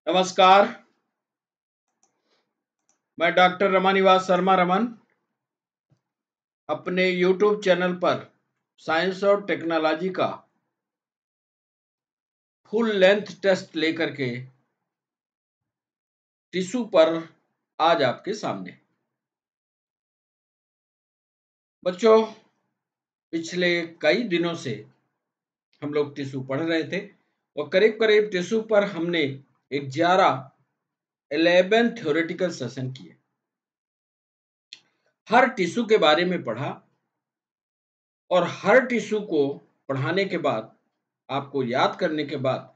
नमस्कार। मैं डॉक्टर रमानिवास शर्मा रमन अपने YouTube चैनल पर साइंस और टेक्नोलॉजी का फुल लेंथ टेस्ट लेकर के टिश्यू पर आज आपके सामने। बच्चों, पिछले कई दिनों से हम लोग टिश्यू पढ़ रहे थे और करीब करीब टिश्यू पर हमने 11 थ्योरेटिकल सेशन किए। हर टिश्यू के बारे में पढ़ा और हर टिश्यू को पढ़ाने के बाद, आपको याद करने के बाद,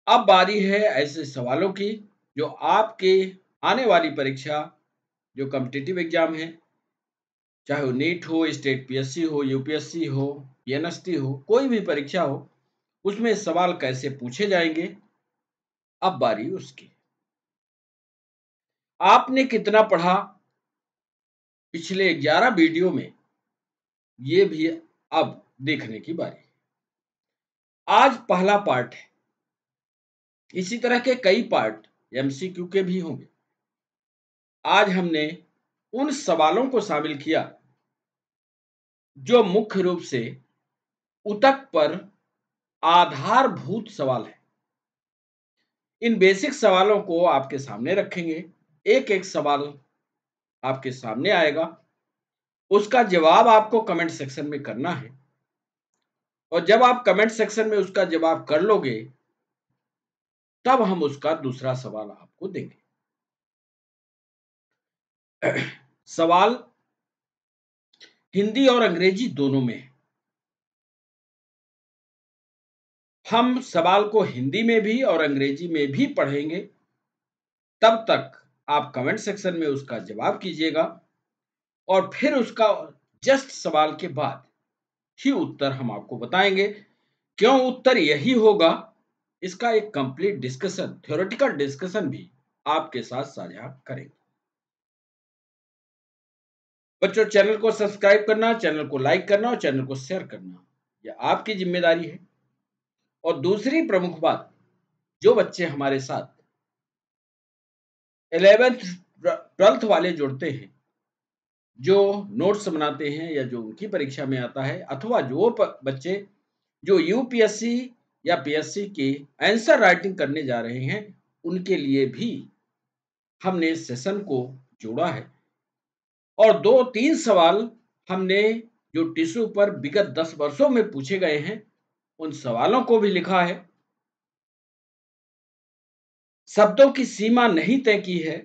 अब बारी है ऐसे सवालों की जो आपके आने वाली परीक्षा, जो कॉम्पिटिटिव एग्जाम है, चाहे वो नीट हो, स्टेट पीएससी हो, यूपीएससी हो, एनएसटी हो, कोई भी परीक्षा हो, उसमें सवाल कैसे पूछे जाएंगे, अब बारी उसकी। आपने कितना पढ़ा पिछले 11 वीडियो में, ये भी अब देखने की बारी। आज पहला पार्ट है, इसी तरह के कई पार्ट एमसीक्यू के भी होंगे। आज हमने उन सवालों को शामिल किया जो मुख्य रूप से उतक पर आधारभूत सवाल है। इन बेसिक सवालों को आपके सामने रखेंगे, एक एक सवाल आपके सामने आएगा, उसका जवाब आपको कमेंट सेक्शन में करना है और जब आप कमेंट सेक्शन में उसका जवाब कर लोगे तब हम उसका दूसरा सवाल आपको देंगे। सवाल हिंदी और अंग्रेजी दोनों में है। हम सवाल को हिंदी में भी और अंग्रेजी में भी पढ़ेंगे, तब तक आप कमेंट सेक्शन में उसका जवाब कीजिएगा और फिर उसका जस्ट सवाल के बाद ही उत्तर हम आपको बताएंगे। क्यों उत्तर यही होगा, इसका एक कंप्लीट डिस्कशन, थ्योरेटिकल डिस्कशन भी आपके साथ साझा करेंगे। बच्चों, चैनल को सब्सक्राइब करना, चैनल को लाइक करना और चैनल को शेयर करना, यह आपकी जिम्मेदारी है। और दूसरी प्रमुख बात, जो बच्चे हमारे साथ 11th 12th वाले जुड़ते हैं, जो नोट्स बनाते हैं या जो उनकी परीक्षा में आता है, अथवा जो बच्चे जो यूपीएससी या पीएससी की आंसर राइटिंग करने जा रहे हैं, उनके लिए भी हमने इस सेशन को जोड़ा है। और 2-3 सवाल हमने जो टिश्यू पर विगत 10 वर्षों में पूछे गए हैं, उन सवालों को भी लिखा है। शब्दों की सीमा नहीं तय की है,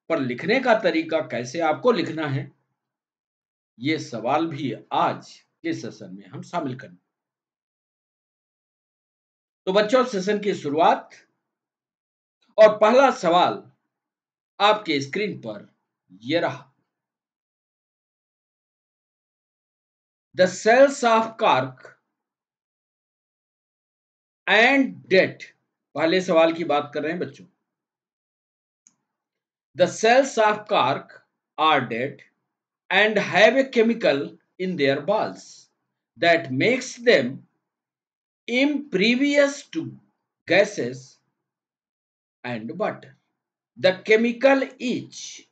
पर लिखने का तरीका कैसे आपको लिखना है, ये सवाल भी आज के सेशन में हम शामिल करेंगे। तो बच्चों, सेशन की शुरुआत और पहला सवाल आपके स्क्रीन पर ये रहा। The cells of cork and dead, पहले सवाल की बात कर रहे हैं बच्चों। The cells of cork are dead and have a chemical in their balls that makes them impervious to gases and water. The chemical is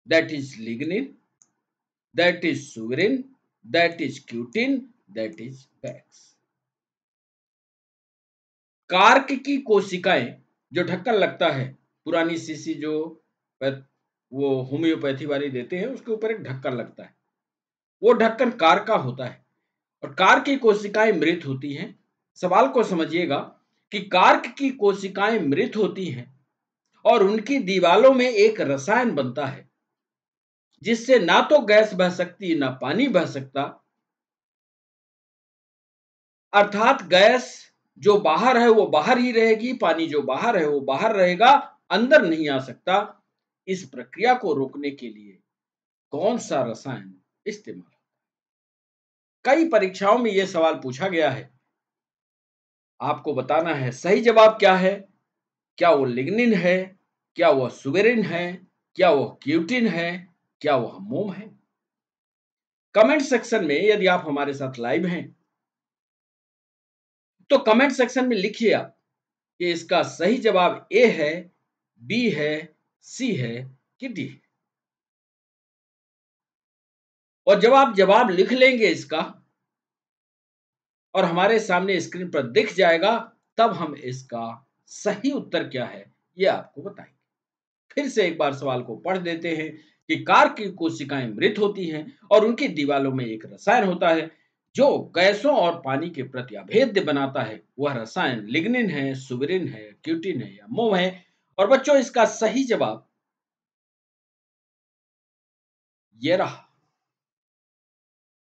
that is lignin, that is suberin, that is cutin, that is wax. Cork की कोशिकाएं, जो ढक्कन लगता है, पुरानी शीशी जो वो होम्योपैथी वाली देते हैं, उसके ऊपर एक ढक्कन लगता है, वो ढक्कन कार्क का होता है और कार्क की कोशिकाएं मृत होती हैं। सवाल को समझिएगा कि कार्क की कोशिकाएं मृत होती हैं और उनकी दीवालों में एक रसायन बनता है जिससे ना तो गैस बह सकती ना पानी बह सकता, अर्थात गैस जो बाहर है वो बाहर ही रहेगी, पानी जो बाहर है वो बाहर रहेगा, अंदर नहीं आ सकता। इस प्रक्रिया को रोकने के लिए कौन सा रसायन इस्तेमाल? कई परीक्षाओं में यह सवाल पूछा गया है, आपको बताना है सही जवाब क्या है। क्या वो लिग्निन है, क्या वह सुबेरिन है, क्या वह क्यूटिन है, क्या वह मोम है? कमेंट सेक्शन में यदि आप हमारे साथ लाइव हैं तो कमेंट सेक्शन में लिखिए आप कि इसका सही जवाब ए है, बी है, सी है कि डी है। और जब आप जवाब लिख लेंगे इसका और हमारे सामने स्क्रीन पर दिख जाएगा, तब हम इसका सही उत्तर क्या है ये आपको बताएंगे। फिर से एक बार सवाल को पढ़ देते हैं कि कार की कोशिकाएं मृत होती हैं और उनकी दीवारों में एक रसायन होता है जो गैसों और पानी के प्रति अभेद्य बनाता है। वह रसायन लिग्निन है, सुबेरिन है, क्यूटिन है या मोव है। और बच्चों, इसका सही जवाब ये रहा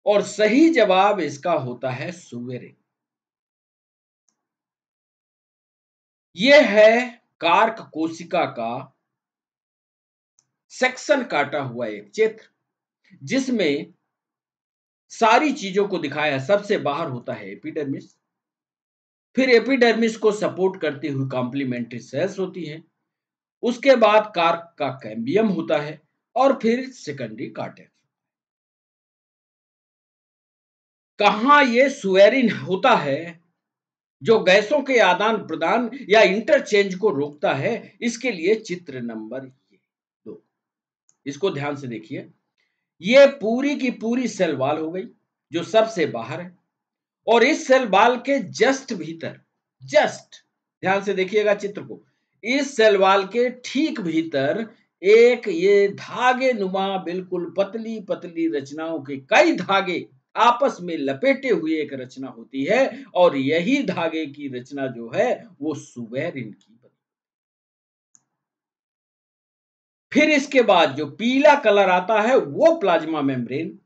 और सही जवाब इसका होता है सुबेरिन। यह है कार्क कोशिका का सेक्शन काटा हुआ एक चित्र जिसमें सारी चीजों को दिखाया है। सबसे बाहर होता है एपिडर्मिस, फिर एपिडर्मिस को सपोर्ट करती हुई कॉम्प्लीमेंट्री सेल्स होती हैं, उसके बाद कार्क का कैम्बियम होता है और फिर सेकेंडरी कार्टेक्स। कहां ये सुएरिन होता है जो गैसों के आदान प्रदान या इंटरचेंज को रोकता है, इसके लिए चित्र नंबर ये 2, इसको ध्यान से देखिए। ये पूरी की पूरी सेल वॉल हो गई जो सबसे बाहर है, और इस सेल वॉल के जस्ट भीतर, जस्ट ध्यान से देखिएगा चित्र को, इस सेल वॉल के ठीक भीतर एक ये धागे नुमा बिल्कुल पतली पतली रचनाओं के कई धागे आपस में लपेटे हुए एक रचना होती है, और यही धागे की रचना जो है वो सुबेरिन की बनी। फिर इसके बाद जो पीला कलर आता है वो प्लाज्मा मेम्ब्रेन,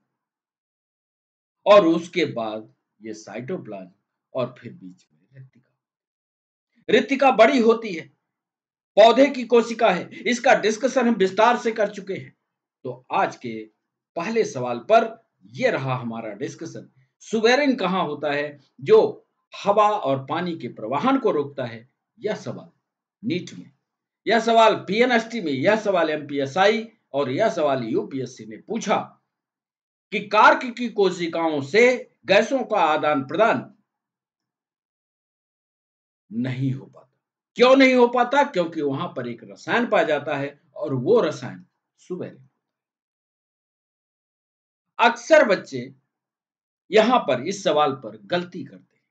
और उसके बाद ये साइटोप्लाज्म, और फिर बीच में रितिका। रितिका बड़ी होती है, पौधे की कोशिका है, इसका डिस्कशन हम विस्तार से कर चुके हैं। तो आज के पहले सवाल पर यह रहा हमारा डिस्कशन। सुबेरिन कहां होता है जो हवा और पानी के प्रवाहन को रोकता है? यह सवाल नीट में, यह सवाल पीएनएसटी में, यह सवाल एमपीएसआई और यह सवाल यूपीएससी ने पूछा कि कार्क की कोशिकाओं से गैसों का आदान प्रदान नहीं हो पाता। क्यों नहीं हो पाता? क्योंकि वहां पर एक रसायन पाया जाता है और वो रसायन सुबेरिन। अक्सर बच्चे यहां पर इस सवाल पर गलती करते हैं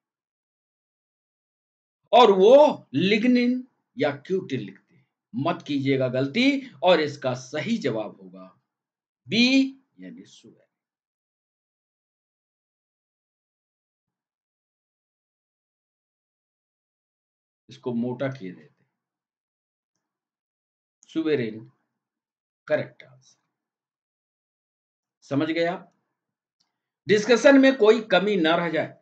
और वो लिग्निन या क्यूटिन लिखते हैं। मत कीजिएगा गलती, और इसका सही जवाब होगा बी यानी सुबेरिन। इसको मोटा किए देते, सुबेरिन करेक्ट आंसर। समझ गए आप? डिस्कशन में कोई कमी ना रह जाए,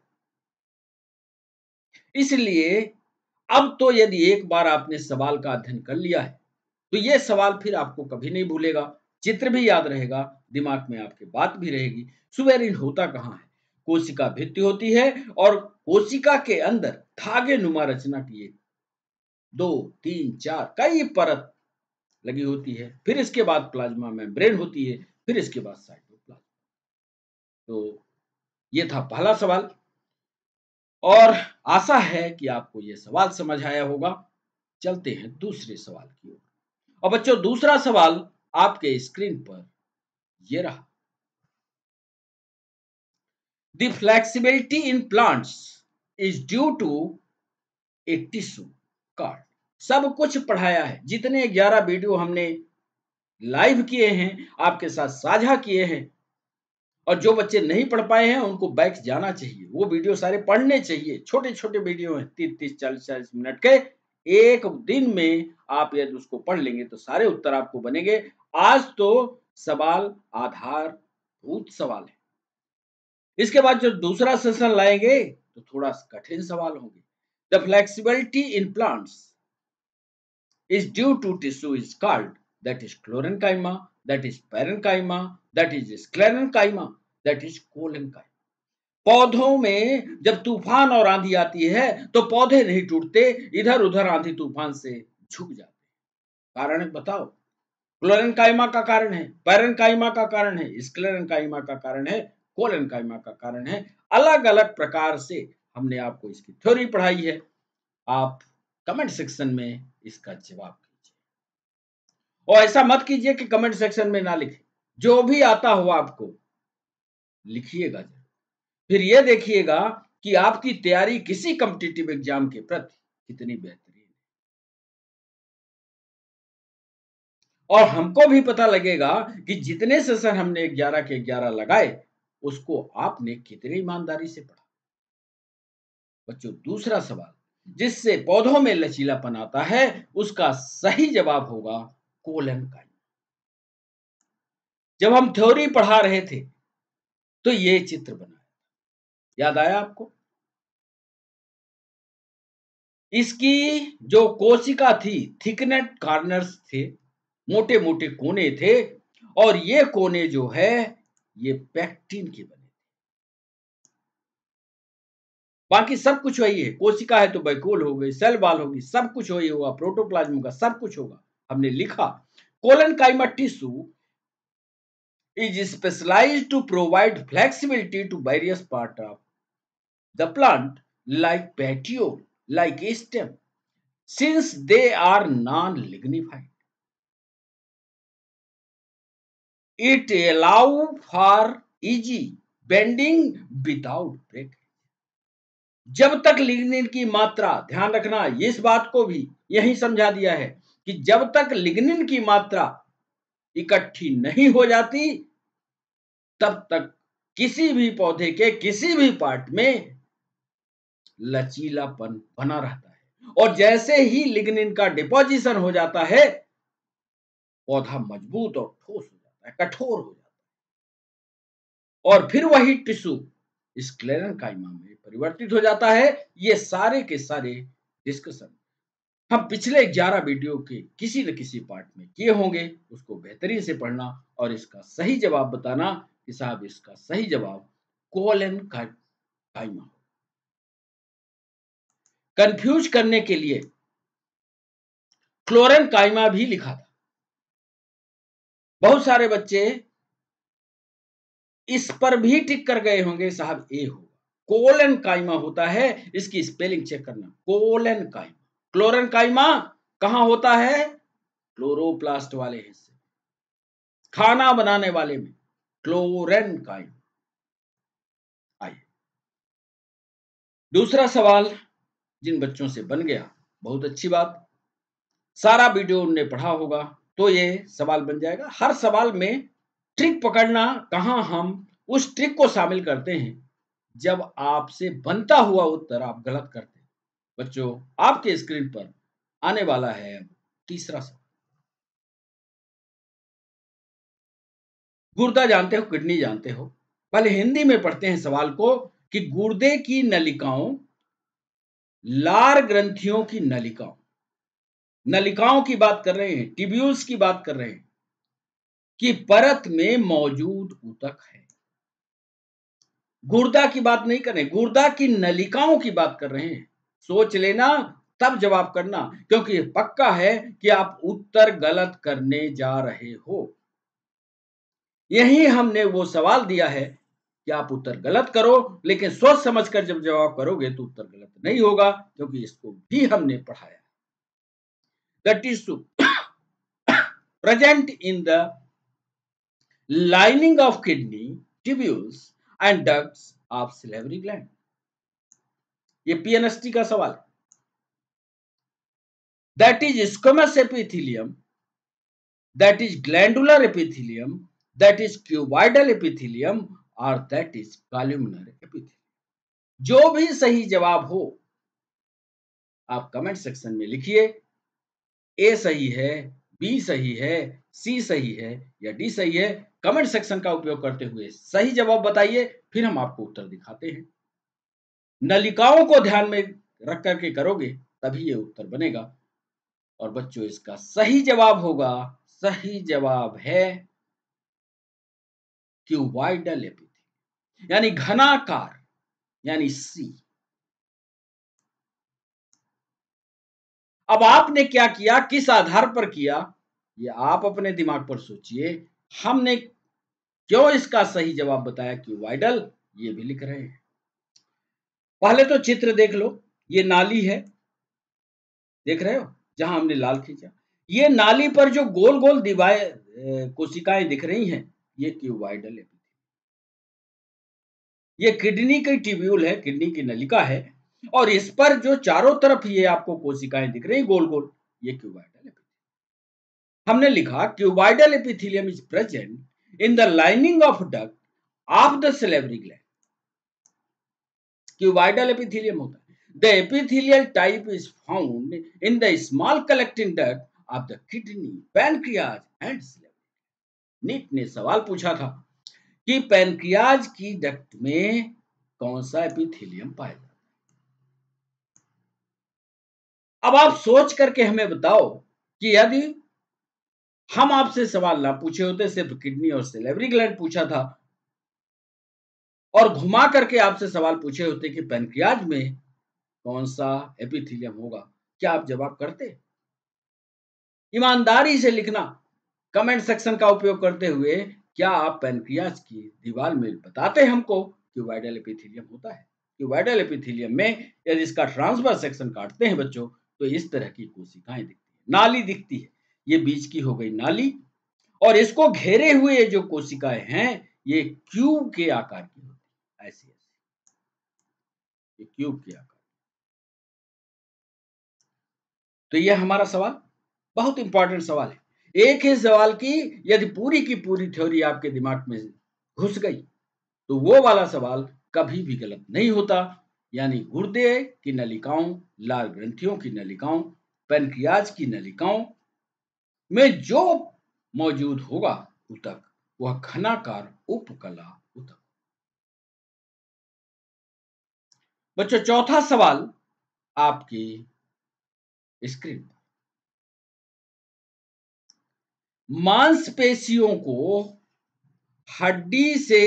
इसलिए अब तो यदि एक बार आपने सवाल का अध्ययन कर लिया है तो यह सवाल फिर आपको कभी नहीं भूलेगा, चित्र भी याद रहेगा, दिमाग में आपके बात भी रहेगी। सुबेरिन होता कहां है? कोशिका भित्ति होती है और कोशिका के अंदर धागे नुमा रचना की 2, 3, 4 कई परत लगी होती है। फिर इसके बाद प्लाज्मा मेम्ब्रेन होती है, फिर इसके बाद साइटोप्लाज्म। तो ये था पहला सवाल, और आशा है कि आपको यह सवाल समझ आया होगा। चलते हैं दूसरे सवाल की ओर। और बच्चों, दूसरा सवाल आपके स्क्रीन पर ये रहा। The flexibility in plants is due to a tissue called. सब कुछ पढ़ाया है, जितने 11 वीडियो हमने लाइव किए हैं, आपके साथ साझा किए हैं, और जो बच्चे नहीं पढ़ पाए हैं उनको बैक जाना चाहिए, वो वीडियो सारे पढ़ने चाहिए। छोटे छोटे वीडियो हैं, 30-30, 40-40 मिनट के। एक दिन में आप यदि उसको पढ़ लेंगे तो सारे उत्तर आपको बनेंगे। आज तो सवाल आधारभूत सवाल है, इसके बाद जो दूसरा सेशन लाएंगे तो थोड़ा कठिन सवाल होंगे। The flexibility in plants is due to tissue is called, that is chlorenchyma, that is parenchyma, that is sclerenchyma, that is collenchyma. पौधों में जब तूफान और आंधी आती है तो पौधे नहीं टूटते, इधर उधर आंधी तूफान से झुक जाते। कारण बताओ? क्लोरेंकाइमा का कारण है, पैरेंकाइमा का कारण है, स्क्लेरेंकाइमा का कारण है, कोलेंकाइमा का कारण है। अलग अलग प्रकार से हमने आपको इसकी थ्योरी पढ़ाई है। आप कमेंट सेक्शन में इसका जवाब कीजिए। और ऐसा मत कीजिए कि कमेंट सेक्शन में ना लिखें, जो भी आता हो आपको लिखिएगा जरूर। फिर यह देखिएगा कि आपकी तैयारी किसी कॉम्पिटिटिव एग्जाम के प्रति कितनी बेहतरीन है, और हमको भी पता लगेगा कि जितने सेशन हमने 11 के 11 लगाए उसको आपने कितनी ईमानदारी से पढ़ा। बच्चों, दूसरा सवाल, जिससे पौधों में लचीलापन आता है, उसका सही जवाब होगा कोलन काइमा। जब हम थ्योरी पढ़ा रहे थे तो ये चित्र बना, याद आया आपको? इसकी जो कोशिका थी, थिकनेट कॉर्नर्स थे, मोटे मोटे कोने थे, और ये कोने जो है ये पैक्टिन के बने। बाकी सब कुछ वही है, कोशिका है तो वैक्यूल हो गई, सेल वॉल होगी, सब कुछ वही होगा, प्रोटोप्लाज्म होगा, सब कुछ होगा। हमने लिखा collenchyma tissue is specialized to provide flexibility to various parts of the plant like petiole, like stem, since they are non-lignified. It allows for easy bending without break. जब तक लिग्निन की मात्रा, ध्यान रखना, इस बात को भी यही समझा दिया है कि जब तक लिग्निन की मात्रा इकट्ठी नहीं हो जाती तब तक किसी भी पौधे के किसी भी पार्ट में लचीलापन बना रहता है, और जैसे ही लिग्निन का डिपोजिशन हो जाता है पौधा मजबूत और ठोस हो जाता है, कठोर हो जाता है, और फिर वही टिश्यू स्क्लेरेंकाइमा में परिवर्तित हो जाता है। ये सारे के सारे डिस्कशन हम पिछले 11 वीडियो के किसी न किसी पार्ट में किए होंगे, उसको बेहतरीन से पढ़ना और इसका सही जवाब बताना कि साहब इसका सही जवाब कोलन काइमा। कंफ्यूज करने के लिए क्लोरेन काइमा भी लिखा था। बहुत सारे बच्चे इस पर भी टिक कर गए होंगे, साहब ए होगा, कोलन काइमा होता है, इसकी स्पेलिंग चेक करना, कोलन काइमा। क्लोरेन काइमा कहां होता है? क्लोरोप्लास्ट वाले हिस्से, खाना बनाने वाले में क्लोरेन काइमा। आइए दूसरा सवाल जिन बच्चों से बन गया, बहुत अच्छी बात, सारा वीडियो उनने पढ़ा होगा तो ये सवाल बन जाएगा। हर सवाल में ट्रिक पकड़ना, कहां हम उस ट्रिक को शामिल करते हैं जब आपसे बनता हुआ उत्तर आप गलत करते हैं। बच्चों, आपके स्क्रीन पर आने वाला है तीसरा सवाल। गुर्दा जानते हो, किडनी जानते हो, पहले हिंदी में पढ़ते हैं सवाल को कि गुर्दे की नलिकाओं, लार ग्रंथियों की नलिकाओं, नलिकाओं की बात कर रहे हैं, ट्यूब्यूल्स की बात कर रहे हैं, कि परत में मौजूद ऊतक है। गुर्दा की बात नहीं कर रहे, गुर्दा की नलिकाओं की बात कर रहे हैं। सोच लेना तब जवाब करना, क्योंकि पक्का है कि आप उत्तर गलत करने जा रहे हो। यही हमने वो सवाल दिया है कि आप उत्तर गलत करो, लेकिन सोच समझकर जब जवाब करोगे तो उत्तर गलत नहीं होगा, क्योंकि इसको भी हमने पढ़ाया। The tissue present in the lining of kidney, tubules and ducts of salivary gland. ये पीएनएसटी का सवाल है। That is squamous epithelium, that is glandular epithelium, that is cuboidal epithelium or that is columnar epithelium. जो भी सही जवाब हो आप कमेंट सेक्शन में लिखिए। ए सही है, बी सही है, सी सही है या डी सही है। कमेंट सेक्शन का उपयोग करते हुए सही जवाब बताइए, फिर हम आपको उत्तर दिखाते हैं। नलिकाओं को ध्यान में रख करके करोगे तभी ये उत्तर बनेगा। और बच्चों, इसका सही जवाब होगा, सही जवाब है क्यूबॉइडल एपिथेलियम, यानी घनाकार, यानी सी। अब आपने क्या किया, किस आधार पर किया, ये आप अपने दिमाग पर सोचिए। हमने क्यों इसका सही जवाब बताया क्यूबॉइडल, ये भी लिख रहे हैं। पहले तो चित्र देख लो, ये नाली है, देख रहे हो जहां हमने लाल खींचा, ये नाली पर जो गोल गोल कोशिकाएं दिख रही हैं, ये क्यूबाइडल एपिथेलियम। ये किडनी की ट्यूब्यूल है, किडनी की नलिका है, और इस पर जो चारों तरफ ये आपको कोशिकाएं दिख रही गोल गोल, ये क्यूबाइडल एपिथेलियम। हमने लिखा cuboidal epithelium is present in the lining of duct of the salivary gland. Cuboidal epithelium होता है। The epithelial type is found in the small collecting duct of the kidney, pancreas and salivary. NEET ने सवाल पूछा था कि pancreas की duct में कौन सा एपिथेलियम पाया जाता है। अब आप सोच करके हमें बताओ कि यदि हम आपसे सवाल ना पूछे होते, सिर्फ किडनी और सैलिवरी ग्लैंड पूछा था, और घुमा करके आपसे सवाल पूछे होते कि पैनक्रियाज में कौन सा एपिथेलियम होगा, क्या आप जवाब करते? ईमानदारी से लिखना कमेंट सेक्शन का उपयोग करते हुए, क्या आप पैनक्रियाज की दीवार में बताते हमको क्यूबाइडल एपिथेलियम होता है। क्यूबाइडल एपिथेलियम में यदि इसका ट्रांसवर्स सेक्शन काटते हैं बच्चों, तो इस तरह की कोशिकाएं दिखती है, नाली दिखती है। ये बीच की हो गई नाली, और इसको घेरे हुए जो कोशिकाएं हैं, ये क्यूब के आकार की होती है, ऐसी ऐसी, ये क्यूब के आकार। तो ये हमारा सवाल बहुत इंपॉर्टेंट सवाल है। एक ही सवाल की यदि पूरी की पूरी थ्योरी आपके दिमाग में घुस गई, तो वो वाला सवाल कभी भी गलत नहीं होता। यानी गुर्दे की नलिकाओं, लाल ग्रंथियों की नलिकाओं, पैनक्रियाज की नलिकाओं में जो मौजूद होगा ऊतक, वह घनाकार उपकला ऊतक। बच्चों, चौथा सवाल आपकी स्क्रीन पर। मांसपेशियों को हड्डी से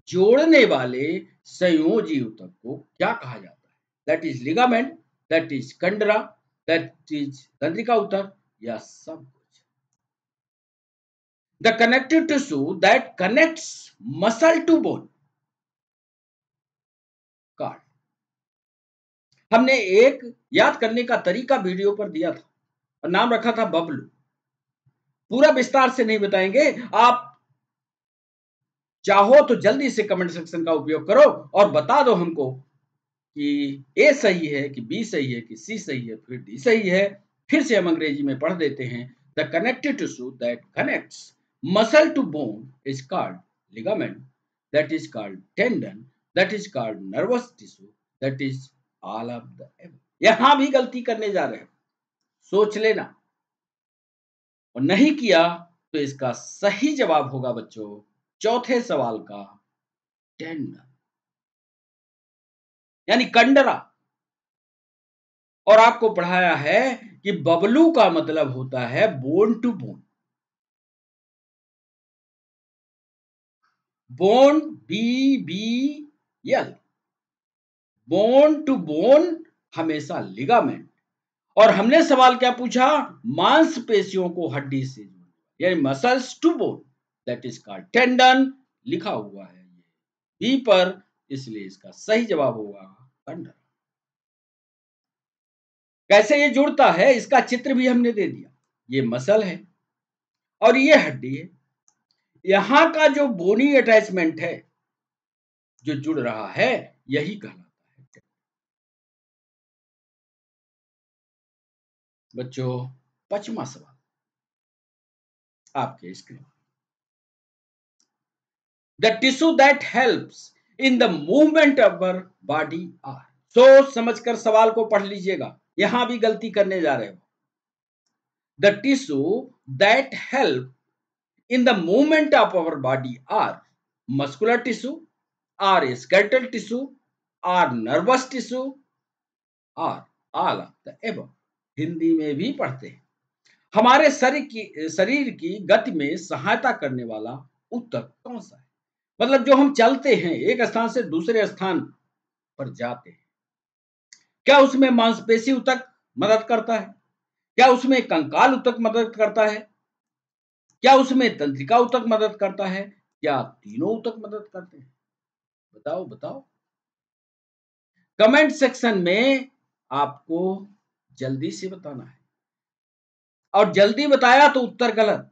जोड़ने वाले संयोजी ऊतक को क्या कहा जाता है? That is ligament, that is कंडरा, दैट इज तंत्रिका ऊतक, या सब कुछ। The connective tissue that connects muscle to bone, called. हमने एक याद करने का तरीका वीडियो पर दिया था और नाम रखा था बबलू। पूरा विस्तार से नहीं बताएंगे, आप चाहो तो जल्दी से कमेंट सेक्शन का उपयोग करो और बता दो हमको कि ए सही है कि बी सही है कि सी सही है, फिर डी सही है। फिर से हम अंग्रेजी में पढ़ देते हैं। The connective tissue that connects muscle to bone is called ligament, that is called tendon, that is called nervous tissue, that is all of the above. यहां भी गलती करने जा रहे हो, सोच लेना, और नहीं किया तो इसका सही जवाब होगा बच्चों चौथे सवाल का टेंडन, यानी कंडरा। और आपको पढ़ाया है कि बबलू का मतलब होता है bone to bone. Bone, B B L, bone to bone हमेशा लिगामेंट। और हमने सवाल क्या पूछा? मांसपेशियों को हड्डी से जोड़ना, यानी muscles to bone, that is called tendon. लिखा हुआ है ये बी पर, इसलिए इसका सही जवाब होगा कंडर। कैसे ये जुड़ता है इसका चित्र भी हमने दे दिया। ये मसल है और ये हड्डी है। यहां का जो बोनी अटैचमेंट है जो जुड़ रहा है, यही कहलाता है। बच्चों, पांचवा सवाल आपके screen. The tissue that helps in the movement of our body are. सोच समझकर सवाल को पढ़ लीजिएगा, यहां भी गलती करने जा रहे हो। The tissue that help in the movement of our body are muscular tissue, are skeletal tissue, are nervous tissue, are all of the above। Hindi में भी पढ़ते हैं। हमारे शरीर की गति में सहायता करने वाला ऊतक कौन सा है? मतलब जो हम चलते हैं एक स्थान से दूसरे स्थान पर जाते हैं, क्या उसमें मांसपेशी ऊतक मदद करता है? क्या उसमें कंकाल ऊतक मदद करता है? क्या उसमें तंत्रिका ऊतक मदद करता है? क्या तीनों ऊतक मदद करते हैं? बताओ बताओ। कमेंट सेक्शन में आपको जल्दी से बताना है, और जल्दी बताया तो उत्तर गलत,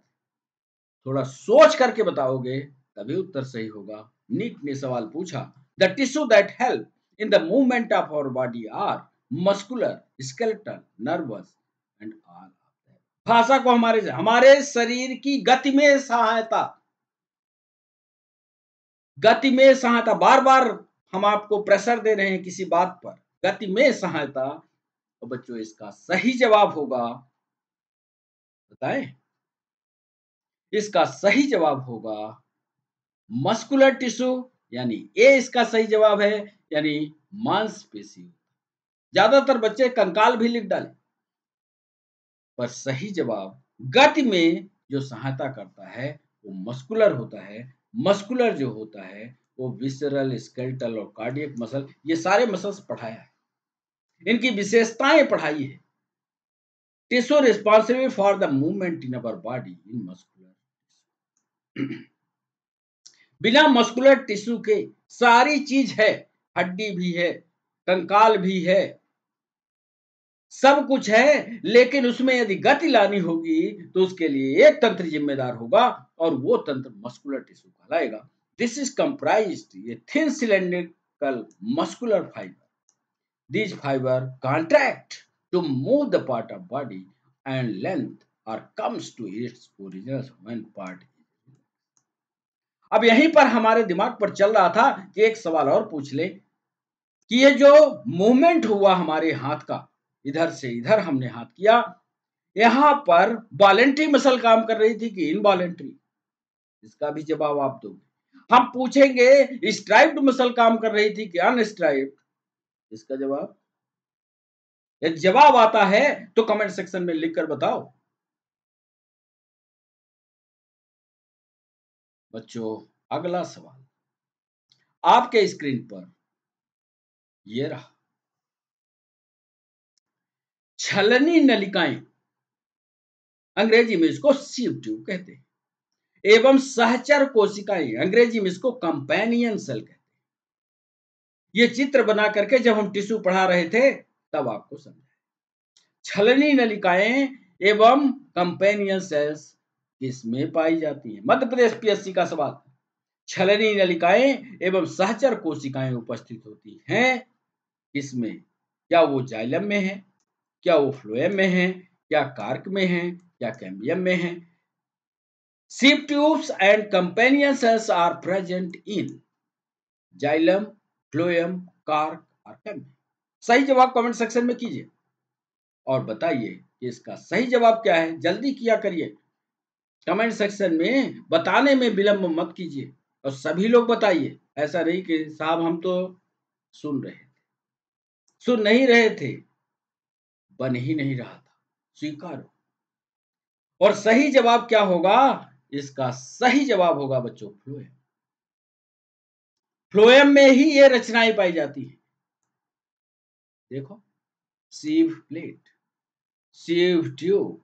थोड़ा सोच करके बताओगे तभी उत्तर सही होगा। निक ने सवाल पूछा, the tissue that help in the movement of our body are muscular, skeletal, nervous and all. भाषा को हमारे शरीर की गति में सहायता, गति में सहायता, बार बार हम आपको प्रेशर दे रहे हैं किसी बात पर, गति में सहायता। तो बच्चों इसका सही जवाब होगा, बताएं, इसका सही जवाब होगा मस्कुलर टिश्यू, यानी ए इसका सही जवाब है, यानी मांसपेशी। ज्यादातर बच्चे कंकाल भी लिख डाले, पर सही जवाब गति में जो सहायता करता है वो मस्कुलर होता है। मस्कुलर जो होता है वो विसरल, स्केलेटल और कार्डियक मसल, ये सारे मसल्स पढ़ाया है, इनकी विशेषताएं पढ़ाई है। Tissue responsible for the movement in our body in muscular. बिना मस्कुलर टिश्यू के सारी चीज है, हड्डी भी है, कंकाल भी है, सब कुछ है, लेकिन उसमें यदि गति लानी होगी तो उसके लिए एक तंत्र जिम्मेदार होगा, और वो तंत्र मस्कुलर टिश्यू कहलाएगा। This is comprised a thin cylindrical muscular fibre. These fiber contract to move the part of body and length or comes to its original when part. अब यहीं पर हमारे दिमाग पर चल रहा था कि एक सवाल और पूछ ले कि ये जो मूवमेंट हुआ हमारे हाथ का, इधर से इधर हमने हाथ किया, यहां पर वॉलेंट्री मसल काम कर रही थी कि इनवॉलेंट्री? इसका भी जवाब आप दोगे। हम पूछेंगे स्ट्राइप्ड मसल काम कर रही थी कि अनस्ट्राइप्ड? इसका जवाब, यदि जवाब आता है तो कमेंट सेक्शन में लिखकर बताओ। बच्चों अगला सवाल आपके स्क्रीन पर ये रहा। छलनी नलिकाएं, अंग्रेजी में इसको सीव ट्यूब कहते हैं, एवं सहचर कोशिकाएं, अंग्रेजी में इसको कंपेनियन सेल कहते हैं। ये चित्र बना करके जब हम टिश्यू पढ़ा रहे थे तब आपको समझा। छलनी नलिकाएं एवं कंपेनियन सेल्स किसमें पाई जाती हैं? मध्य प्रदेश पीएससी का सवाल। छलनी नलिकाएं एवं सहचर कोशिकाएं उपस्थित होती हैं किसमें? क्या वो जाइलम में है, क्या वो फ्लोएम में है, क्या कार्क में है, क्या कैम्बियम में है? Sieve tubes and companion cells are present in xylem, phloem, cork और कैम्बियम। सही जवाब कमेंट सेक्शन में कीजिए और बताइए कि इसका सही जवाब क्या है। जल्दी किया करिए, कमेंट सेक्शन में बताने में विलंब मत कीजिए, और सभी लोग बताइए। ऐसा नहीं कि साहब हम तो सुन रहे थे, सुन नहीं रहे थे, बन ही नहीं रहा था, स्वीकारो। और सही जवाब क्या होगा? इसका सही जवाब होगा बच्चों फ्लोएम। फ्लोएम में ही ये रचनाएं पाई जाती है। देखो, sieve plate, sieve tube,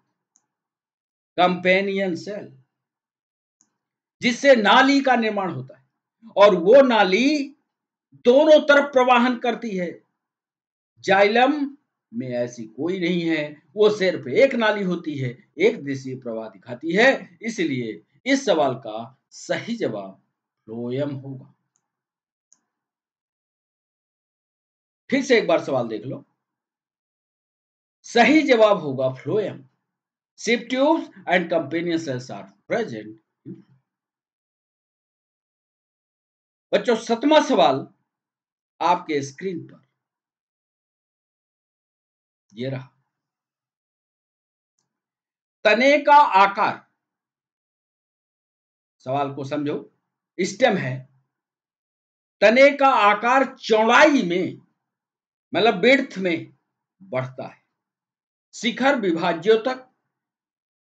companion cell, जिससे नाली का निर्माण होता है, और वो नाली दोनों तरफ प्रवाहन करती है। जाइलम में ऐसी कोई नहीं है, वो सिर्फ एक नाली होती है, एक दिशीय प्रवाह दिखाती है। इसलिए इस सवाल का सही जवाब फ्लोएम होगा। फिर से एक बार सवाल देख लो, सही जवाब होगा phloem. Sieve tubes and companion cells are present. बच्चों 7वां सवाल आपके स्क्रीन पर ये रहा। तने का आकार, सवाल को समझो, स्टेम है, तने का आकार चौड़ाई में, मतलब विड्थ में बढ़ता है, शिखर विभाज्यों तक,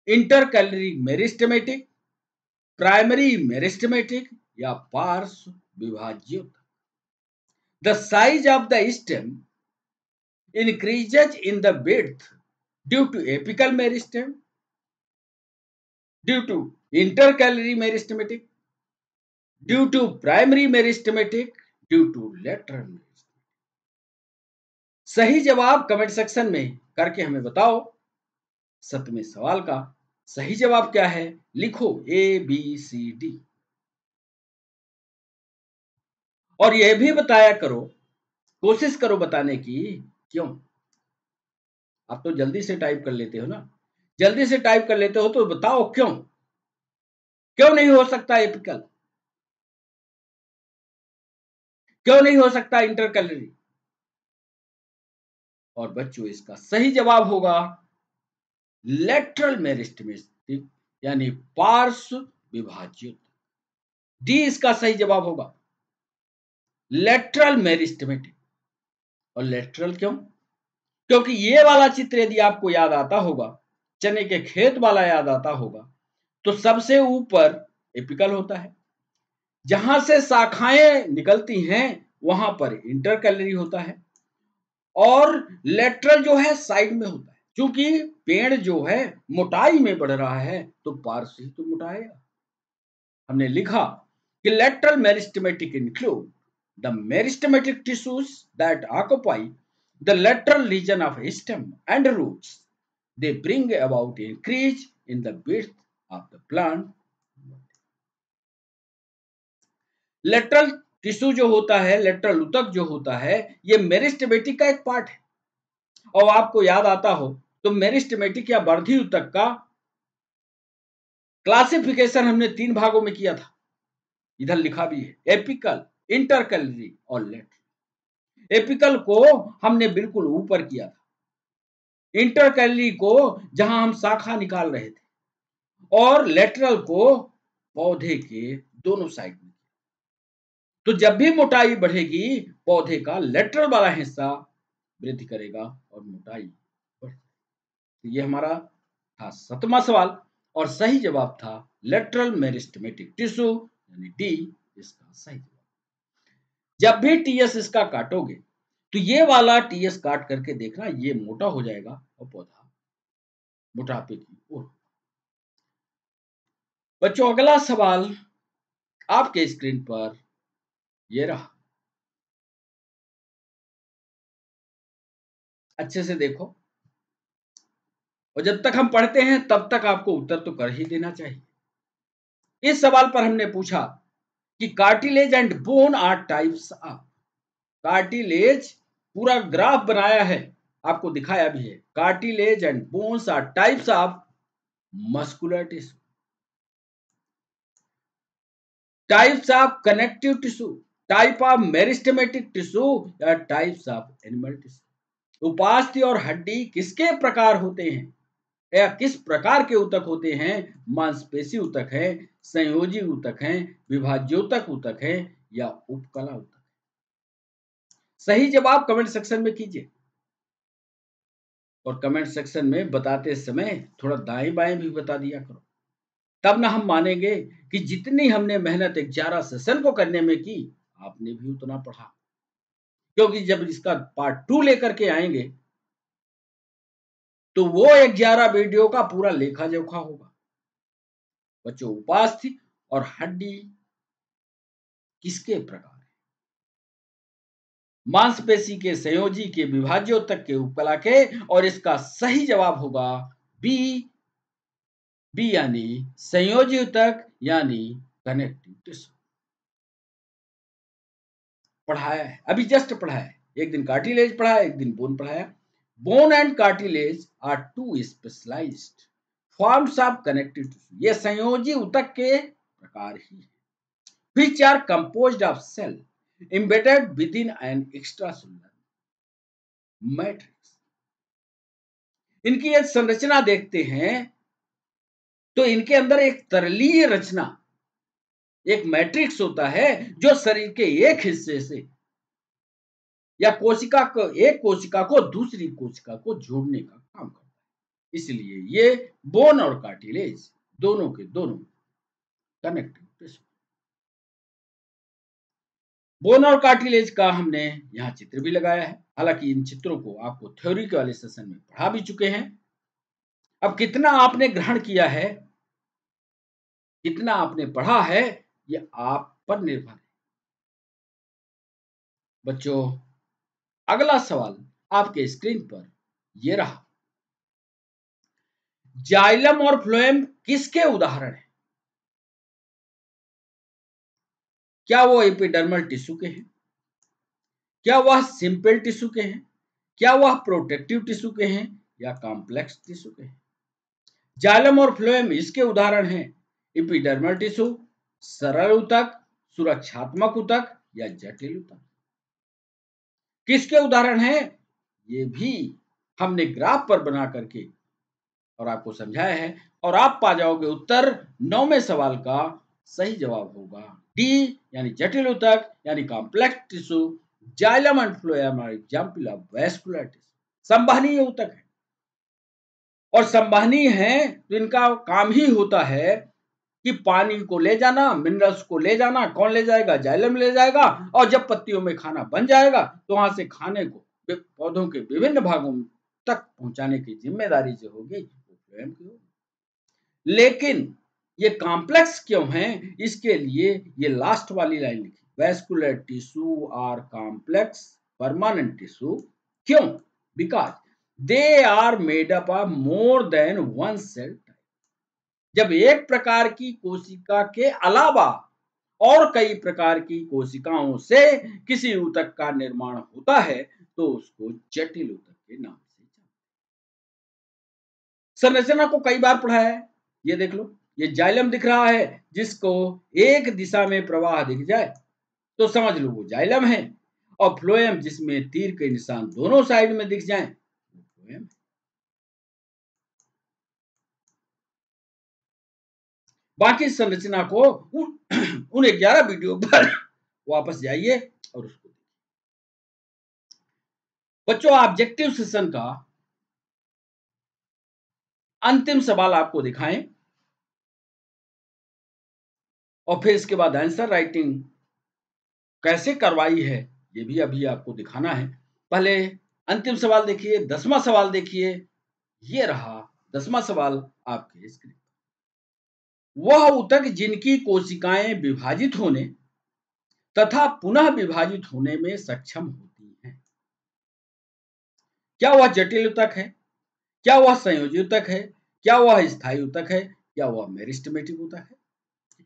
इंटरकैलरी मेरिस्टेमेटिक, प्राइमरी मेरिस्टेमेटिक या पार्श्व विभाज्यों तक। The size of the stem increases in the width due to apical meristem, due to intercalary meristematic, due to primary meristematic, due to lateral meristematic. सही जवाब कमेंट सेक्शन में करके हमें बताओ। 7वें सवाल का सही जवाब क्या है? लिखो ABCD और यह भी बताया करो, कोशिश करो बताने की क्यों। आप तो जल्दी से टाइप कर लेते हो ना, जल्दी से टाइप कर लेते हो तो बताओ क्यों, क्यों नहीं हो सकता एपिकल, क्यों नहीं हो सकता इंटरकैलरी। और बच्चों इसका सही जवाब होगा लेटरल मेरिस्टेमेटिक यानी पार्श्व विभाज्य। डी इसका सही जवाब होगा लेटरल मेरिस्टेमेटिक। और लेटरल क्यों? क्योंकि ये वाला चित्र यदि आपको याद आता होगा, चने के खेत वाला याद आता होगा, तो सबसे ऊपर एपिकल होता है, जहां से शाखाएं निकलती हैं वहां पर इंटरकैलरी होता है, और लेटरल जो है साइड में होता है। क्योंकि पेड़ जो है मोटाई में बढ़ रहा है तो पार्श्व ही तो मोटाएगा। हमने लिखा कि lateral meristematic include the meristematic tissues that occupy the lateral region of stem and roots. They bring about increase in the width of the plant. Lateral tissue जो होता है, लेटरल उतक जो होता है, ये मेरिस्टेमेटिक का एक पार्ट है। और आपको याद आता हो तो मेरिस्टेमेटिक या वर्धी उतक का क्लासिफिकेशन हमने 3 भागों में किया था, इधर लिखा भी है, एपिकल, इंटरकैलरी और लेटरल। एपिकल को हमने बिल्कुल ऊपर किया था, इंटरकैलरी को जहां हम शाखा निकाल रहे थे, और लेटरल को पौधे के दोनों साइड में। तो जब भी मोटाई बढ़ेगी पौधे का लेटरल वाला हिस्सा वृद्धि करेगा और मोटाई बढ़ेगी। तो ये हमारा था 7वां सवाल और सही जवाब था लेटरल मेरिस्टेमेटिक टिश्यू यानी डी इसका सही जवाब। जब भी टीएस इसका काटोगे तो ये वाला टीएस काट करके देखना, ये मोटा हो जाएगा और पौधा मोटापे की ओर। बच्चों अगला सवाल आपके स्क्रीन पर ये रहा, अच्छे से देखो और जब तक हम पढ़ते हैं तब तक आपको उत्तर तो कर ही देना चाहिए। इस सवाल पर हमने पूछा कि cartilage and bone are types of. Cartilage पूरा ग्राफ बनाया है, आपको दिखाया भी है। Cartilage and bones are types of muscular tissue, types of connective tissue, type of meristematic tissue या टाइप्स ऑफ एनिमल टिश्यू। उपास्थि और हड्डी किसके प्रकार होते हैं या किस प्रकार के ऊतक होते हैं? मांसपेशी ऊतक है, संयोजी ऊतक है, विभाज्योतक ऊतक है या उपकला ऊतक। सही जवाब कमेंट सेक्शन में कीजिए और कमेंट सेक्शन में बताते समय थोड़ा दाएं बाएं भी बता दिया करो, तब ना हम मानेंगे कि जितनी हमने मेहनत 11 सेशन को करने में की आपने भी उतना पढ़ा। क्योंकि जब इसका पार्ट 2 लेकर के आएंगे तो वो 11 वीडियो का पूरा लेखा जोखा होगा। बच्चों उपास्थि और हड्डी किसके प्रकार है? मांसपेशी के, संयोजी के, विभाज्योतक के, उपकला के, और इसका सही जवाब होगा बी। बी यानी संयोजी ऊतक यानी कनेक्टिव टिश्यू। पढ़ाया है, अभी जस्ट पढ़ाया है, एक दिन कार्टिलेज पढ़ाया, एक दिन बोन पढ़ाया। Bone and cartilage are two specialised forms of connective tissue. ये संयोजी ऊतक के प्रकार ही है, which are composed of cell embedded within an extracellular matrix। इनकी एक संरचना देखते हैं तो इनके अंदर एक तरलीय रचना, एक मैट्रिक्स होता है जो शरीर के एक हिस्से से या कोशिका को, एक कोशिका को दूसरी कोशिका को जोड़ने का काम करता है। इसलिए ये बोन और कार्टिलेज दोनों के दोनों कनेक्टिव टिश्यू। बोन और कार्टिलेज का हमने यहाँ चित्र भी लगाया है, हालांकि इन चित्रों को आपको थ्योरी के वाले सेशन में पढ़ा भी चुके हैं। अब कितना आपने ग्रहण किया है, कितना आपने पढ़ा है, ये आप पर निर्भर है। बच्चों अगला सवाल आपके स्क्रीन पर ये रहा। जाइलम और फ्लोएम किसके उदाहरण हैं? क्या वो एपिडर्मल टिश्यू के हैं? क्या वह सिंपल टिश्यू के हैं? क्या वह प्रोटेक्टिव टिश्यू के हैं या कॉम्प्लेक्स टिश्यू के हैं? जाइलम और फ्लोएम इसके उदाहरण हैं। एपिडर्मल टिश्यू, सरल ऊतक, सुरक्षात्मक ऊतक या जटिल ऊतक। किसके उदाहरण हैं ये भी हमने ग्राफ पर बना करके और आपको समझाया है, और आप पा जाओगे उत्तर 9वें सवाल का सही जवाब होगा डी, यानी जटिल ऊतक यानी complex tissue. Xylem and phloem are example of vascular tissue. संवहनीय ऊतक है, और संवहनीय है तो इनका काम ही होता है कि पानी को ले जाना, मिनरल्स को ले जाना। कौन ले जाएगा? जाइलम ले जाएगा, और जब पत्तियों में खाना बन जाएगा तो वहां से खाने को पौधों के विभिन्न भागों तक पहुंचाने की जिम्मेदारी जो होगी वो फ्लोएम की होगी। लेकिन ये कॉम्प्लेक्स क्यों है, इसके लिए ये लास्ट वाली लाइन लिखी, vascular tissue are complex permanent tissue. क्यों? Because they are made up of more than one cell. जब एक प्रकार की कोशिका के अलावा और कई प्रकार की कोशिकाओं से किसी ऊतक का निर्माण होता है तो उसको जटिल ऊतक के नाम से जानते हैं। संरचना को कई बार पढ़ा है, ये देख लो। ये जाइलम दिख रहा है, जिसको एक दिशा में प्रवाह दिख जाए तो समझ लो वो जाइलम है, और फ्लोएम जिसमें तीर के निशान दोनों साइड में दिख जाएं वो फ्लोएम है। बाकी संरचना को उन 11 वीडियो पर वापस जाइए और उसको बच्चों, ऑब्जेक्टिव सेशन का अंतिम सवाल आपको दिखाएं और फिर इसके बाद आंसर राइटिंग कैसे करवाई है ये भी अभी आपको दिखाना है। पहले अंतिम सवाल देखिए, 10वां सवाल देखिए। ये रहा 10वां सवाल आपके स्क्रीन। वह ऊतक जिनकी कोशिकाएं विभाजित होने तथा पुनः विभाजित होने में सक्षम होती हैं, क्या वह जटिल ऊतक है? क्या वह संयोजी ऊतक है? क्या वह स्थायी ऊतक है? क्या वह मेरिस्टेमेटिक ऊतक है?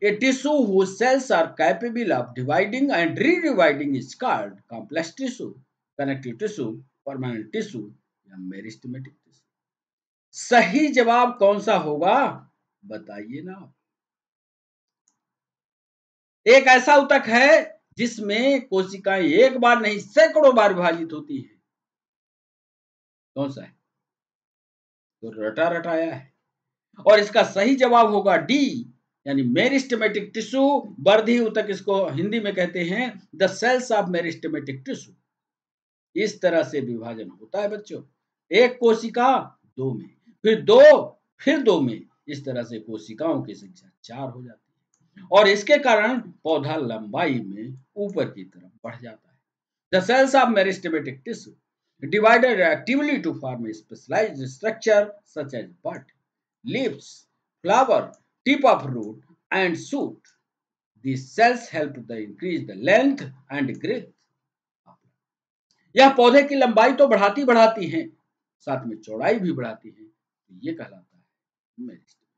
A tissue whose cells are capable of dividing and redividing is called complex tissue, connective tissue, permanent tissue या मेरिस्टेमेटिक टिश्यू। सही जवाब कौन सा होगा बताइए ना। एक ऐसा ऊतक है जिसमें कोशिकाएं एक बार नहीं सैकड़ों बार विभाजित होती हैं। कौन सा है? तो रटा रटाया है, और इसका सही जवाब होगा डी, यानी मेरिस्टेमेटिक टिश्यू। वर्धी ऊतक इसको हिंदी में कहते हैं the cells of meristematic tissue. इस तरह से विभाजन होता है बच्चों, एक कोशिका दो में, फिर दो, फिर दो में। इस तरह से कोशिकाओं की संख्या 4 हो जाती है, और इसके कारण पौधा लंबाई में ऊपर की तरफ बढ़ जाता है। The cells of meristematic tissue divided actively to form a specialized structure such as bud, leaves, flower, tip of root and shoot. These cells help to increase the length and girth. यह पौधे की लंबाई तो बढ़ाती बढ़ाती हैं, साथ में चौड़ाई भी बढ़ाती हैं। तो ये कहलाता है मेरिस्टेम।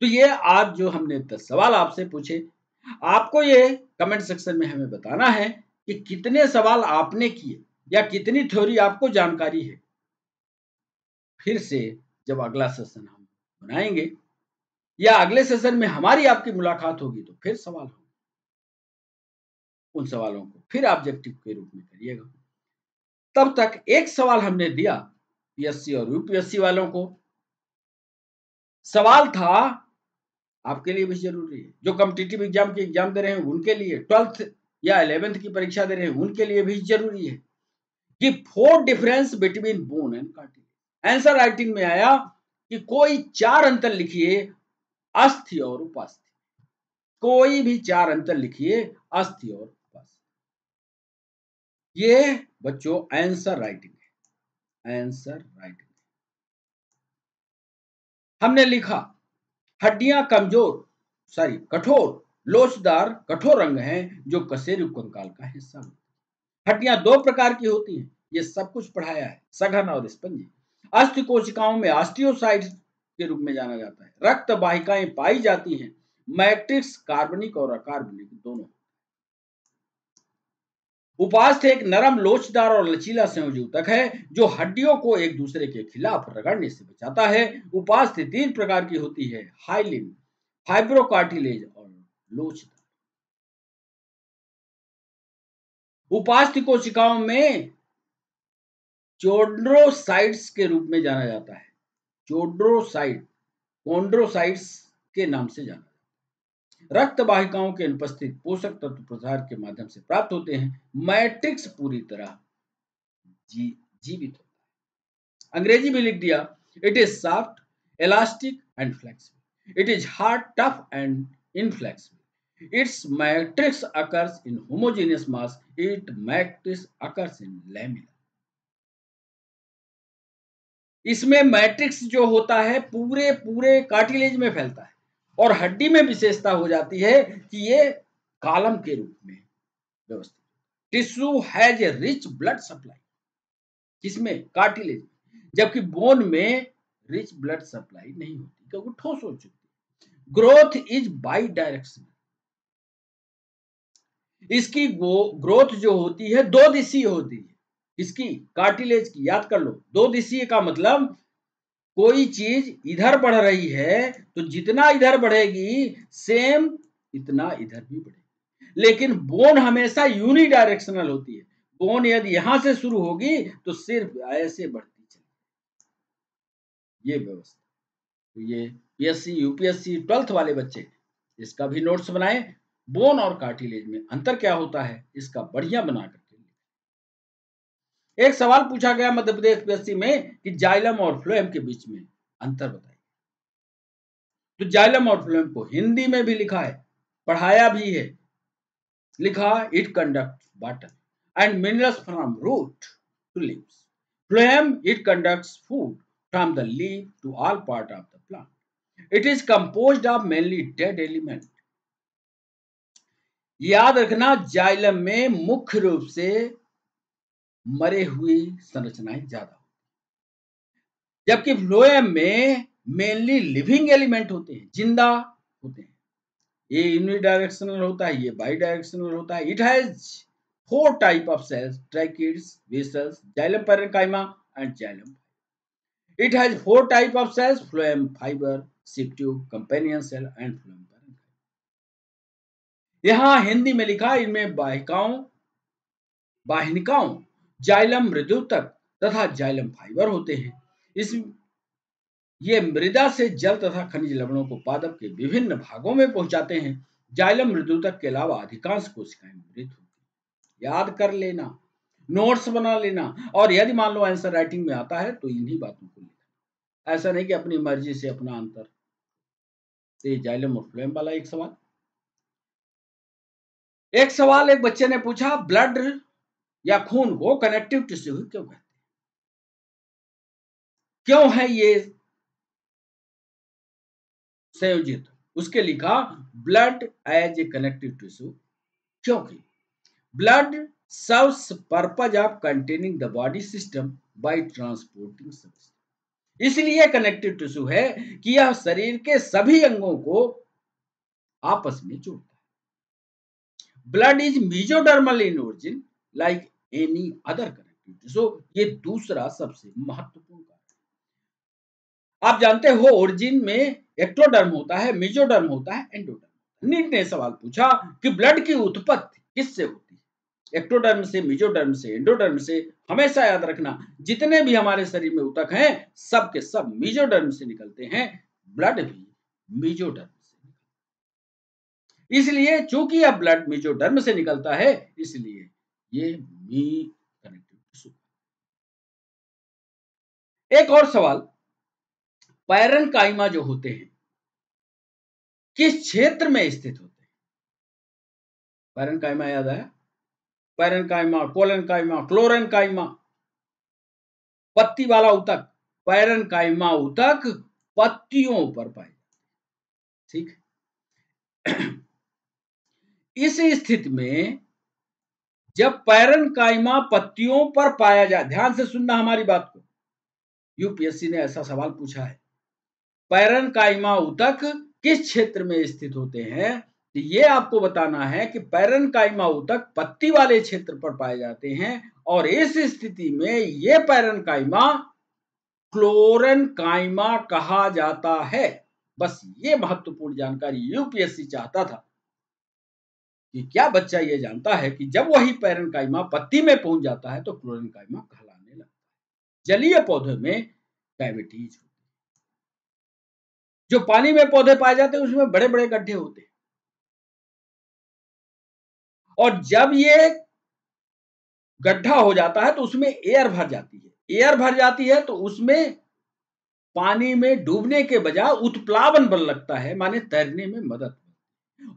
तो ये आज जो हमने 10 सवाल आपसे पूछे, आपको ये कमेंट सेक्शन में हमें बताना है कि कितने सवाल आपने किए या कितनी थ्योरी आपको जानकारी है। फिर से जब अगला सेशन हम बनाएंगे या अगले सेशन में हमारी आपकी मुलाकात होगी तो फिर सवाल होंगे, उन सवालों को फिर ऑब्जेक्टिव के रूप में करिएगा। तब तक एक सवाल हमने दिया पीएससी और यूपीएससी वालों को। सवाल था आपके लिए भी जरूरी है, जो कॉम्पिटिटिव एग्जाम की एग्जाम दे रहे हैं उनके लिए, 12th या 11th की परीक्षा दे रहे हैं उनके लिए भी जरूरी है कि 4 difference between bone and cartilage. Answer writing में आया कि कोई 4 अंतर लिखिए अस्थि और उपास्थि। कोई भी 4 अंतर लिखिए अस्थि और उपास्थि। ये बच्चों आंसर राइटिंग है, आंसर राइटिंग। हमने लिखा हड्डियां कठोर लोचदार कठोर अंग हैं जो कशेरुक कंकाल का हिस्सा होते हैं। हड्डियां दो प्रकार की होती हैं, ये सब कुछ पढ़ाया है, सघन और स्पंजी। अस्थि कोशिकाओं में ऑस्टियोसाइट्स के रूप में जाना जाता है। रक्त वाहिकाएं पाई जाती हैं, मैट्रिक्स कार्बनिक और अकार्बनिक दोनों। उपास्थि एक नरम, लोचदार और लचीला संयोजी ऊतक है जो हड्डियों को एक दूसरे के खिलाफ रगड़ने से बचाता है। उपास्थि तीन प्रकार की होती है, हाइलिन, फाइब्रोकार्टिलेज और लोचदार। उपास्थि कोशिकाओं में चोड्रोसाइट्स के रूप में जाना जाता है। चोड्रोसाइट कोन्ड्रोसाइट्स के नाम से जाना जाता है। रक्त वाहिकाओं के अनुपस्थित पोषक तत्व प्रसार के माध्यम से प्राप्त होते हैं। मैट्रिक्स पूरी तरह जीवित होता है। अंग्रेजी में लिख दिया, it is soft, elastic and flexible. It is hard, tough and inflexible. It's matrix occurs in homogeneous mass. It matrix occurs in lamina. इसमें मैट्रिक्स जो होता है पूरे पूरे कार्टिलेज में फैलता है और हड्डी में विशेषता हो जाती है कि ये कॉलम के रूप में व्यवस्थित। Tissue has a rich blood supply, किसमें? कार्टिलेज। जबकि बोन में रिच ब्लड सप्लाई नहीं होती क्योंकि ठोस हो चुकी है। ग्रोथ इज बाई डायरेक्शनल, इसकी ग्रोथ जो होती है दो दिशीय होती है। इसकी कार्टिलेज की याद कर लो, दो दिशीय का मतलब कोई चीज इधर बढ़ रही है तो जितना इधर बढ़ेगी सेम इतना इधर भी बढ़ेगी। लेकिन बोन हमेशा यूनिडायरेक्शनल होती है। बोन यदि यहां से शुरू होगी तो सिर्फ ऐसे बढ़ती चली, ये व्यवस्था। तो ये पीएससी यूपीएससी 12th वाले बच्चे इसका भी नोट्स बनाए। बोन और कार्टिलेज में अंतर क्या होता है इसका बढ़िया बना करके। एक सवाल पूछा गया मध्य प्रदेश पीएससी में कि जाइलम और फ्लोएम के बीच में अंतर बताइए। तो जाइलम और फ्लोएम को हिंदी में भी लिखा है, पढ़ाया भी है। लिखा, it conduct water and minerals from root to leaves. Phloem it conducts food from the leave to all part of the plant. It is composed of mainly dead element. याद रखना, जाइलम में मुख्य रूप से मरे हुई संरचनाएं ज्यादा, जबकि फ्लोएम में मेनली लिविंग एलिमेंट होते हैं, जिंदा होते हैं। ये यूनिडायरेक्शनल होता है, ये बाई डायरेक्शनल होता है। It has 4 type of cells, tracheids, vessels, xylem parenchyma and xylem. It has 4 type of cells, phloem fibre, sieve tube, companion cell and phloem parenchyma. यहां हिंदी में लिखा, इनमें वाहिनिकाओं, जाइलम मृदुतक तथा जाइलम फाइबर होते हैं। इस ये मृदा से जल तथा खनिज लवणों को पादप के विभिन्न भागों में पहुंचाते हैं। जाइलम मृदुतक के अलावा अधिकांश कोशिकाएं मृत होती हैं। याद कर लेना, नोट्स बना लेना, और यदि मान लो आंसर राइटिंग में आता है तो इन्हीं बातों को लिखना। ऐसा नहीं कि अपनी मर्जी से अपना अंतर। तो ये जाइलम और फ्लोएम वाला एक सवाल। एक सवाल एक बच्चे ने पूछा, ब्लड या खून को कनेक्टिव टिश्यू क्यों कहते हैं? क्यों है ये संयोजित? उसके लिखा, blood as a connective tissue क्योंकि blood serves purpose of containing the body system by transporting substance। इसलिए कनेक्टिव टिश्यू है कि यह शरीर के सभी अंगों को आपस में जोड़ता है। Blood is mesodermal in origin like any other connective tissue. ये दूसरा सबसे महत्वपूर्ण कार्य। आप जानते हो ओरिजिन में एक्टोडर्म होता है, मेसोडर्म होता है, एंडोडर्म। नीट ने सवाल पूछा कि ब्लड की उत्पत्ति किससे होती है? एक्टोडर्म से, मेसोडर्म से, एंडोडर्म से। हमेशा याद रखना, जितने भी हमारे शरीर में ऊतक हैं सब के सब मेसोडर्म से निकलते हैं। ब्लड भी मेसोडर्म से। इसलिए चूंकि यह ब्लड मेसोडर्म से निकलता है इसलिए ये मी कनेक्टिव टिश्यू। एक और सवाल, पैरेन्काइमा जो होते हैं किस क्षेत्र में स्थित होते हैं? पैरेन्काइमा याद आया? Parenchyma, collenchyma, क्लोरेन्काइमा। पत्ती वाला ऊतक, पैरेन्काइमा ऊतक पत्तियों पर पाए। ठीक। इस स्थिति में जब पैरेन्काइमा पत्तियों पर पाया जाए, ध्यान से सुनना हमारी बात को, यूपीएससी ने ऐसा सवाल पूछा है, पैरेन्काइमा ऊतक किस क्षेत्र में स्थित होते हैं, तो ये आपको बताना है कि पैरेन्काइमा ऊतक पत्ती वाले क्षेत्र पर पाए जाते हैं और इस स्थिति में ये पैरेन्काइमा क्लोरेन्काइमा कहा जाता है। बस ये महत्वपूर्ण जानकारी यूपीएससी चाहता था कि क्या बच्चा ये जानता है कि जब वही पैरेन्काइमा पत्ती में पहुंच जाता है तो क्लोरेन्काइमा कहलाने लगता है। जलीय पौधे में कैविटीज होती है, जो पानी में पौधे पाए जाते हैं उसमें बड़े बड़े गड्ढे होते हैं, और जब ये गड्ढा हो जाता है तो उसमें एयर भर जाती है। एयर भर जाती है तो उसमें पानी में डूबने के बजाय उत्प्लावन बल लगता है, माने तैरने में मदद।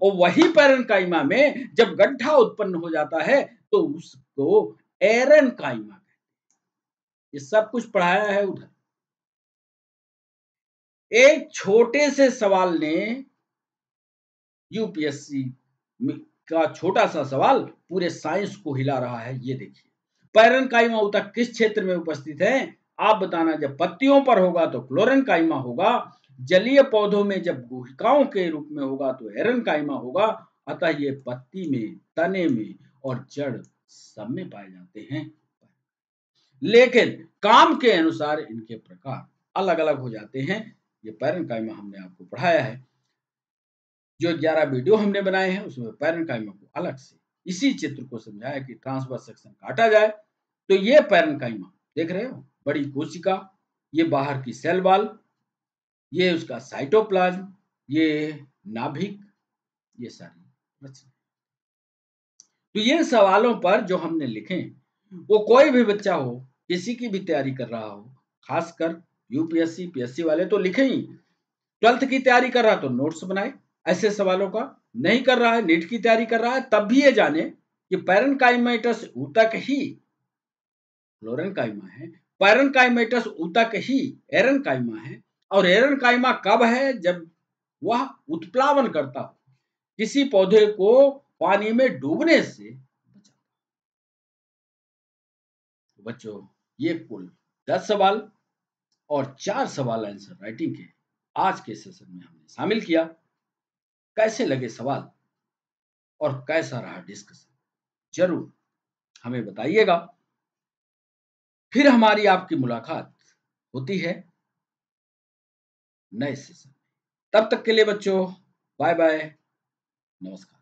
और वही पैरेन्काइमा में जब गड्ढा उत्पन्न हो जाता है तो उसको एरेन्काइमा कहते हैं। ये सब कुछ पढ़ाया है उधर। एक छोटे से सवाल ने यूपीएससी का छोटा सा सवाल पूरे साइंस को हिला रहा है। ये देखिए, पैरेन्काइमा ऊतक किस क्षेत्र में उपस्थित है, आप बताना। जब पत्तियों पर होगा तो क्लोरेन्काइमा होगा, जलीय पौधों में जब गुहिकाओं के रूप में होगा तो एरेन्काइमा होगा। अतः ये पत्ती में, तने में और जड़ सब में पाए जाते हैं, लेकिन काम के अनुसार इनके प्रकार अलग अलग हो जाते हैं। ये पैरेन्काइमा हमने आपको पढ़ाया है। जो 11 वीडियो हमने बनाए हैं उसमें पैरेन्काइमा को अलग से इसी चित्र को समझाया कि ट्रांसवर्स सेक्शन काटा जाए तो ये पैरेन्काइमा देख रहे हो, बड़ी कोशिका, ये बाहर की सेल वॉल, ये उसका साइटोप्लाज्म, ये नाभिक, ये सारी रचना। तो ये सवालों पर जो हमने लिखे, वो कोई भी बच्चा हो, किसी की भी तैयारी कर रहा हो, खासकर यूपीएससी पीएससी वाले तो लिखे ही। 12th की तैयारी कर रहा तो नोट्स बनाए ऐसे सवालों का, नहीं कर रहा है, नीट की तैयारी कर रहा है, तब भी ये जाने कि पैरेन्काइमेटस ऊतक ही क्लोरेन्काइमा है, पैरेन्काइमेटस ऊतक ही एरेन्काइमा है, और एरेन्काइमा कब है, जब वह उत्प्लावन करता हो, किसी पौधे को पानी में डूबने से बचाता। तो बच्चों, ये कुल 10 सवाल और 4 सवाल आंसर राइटिंग के आज के सेशन में हमने शामिल किया। कैसे लगे सवाल और कैसा रहा डिस्कशन, जरूर हमें बताइएगा। फिर हमारी आपकी मुलाकात होती है नए सेशन। तब तक के लिए बच्चों, बाय बाय, नमस्कार।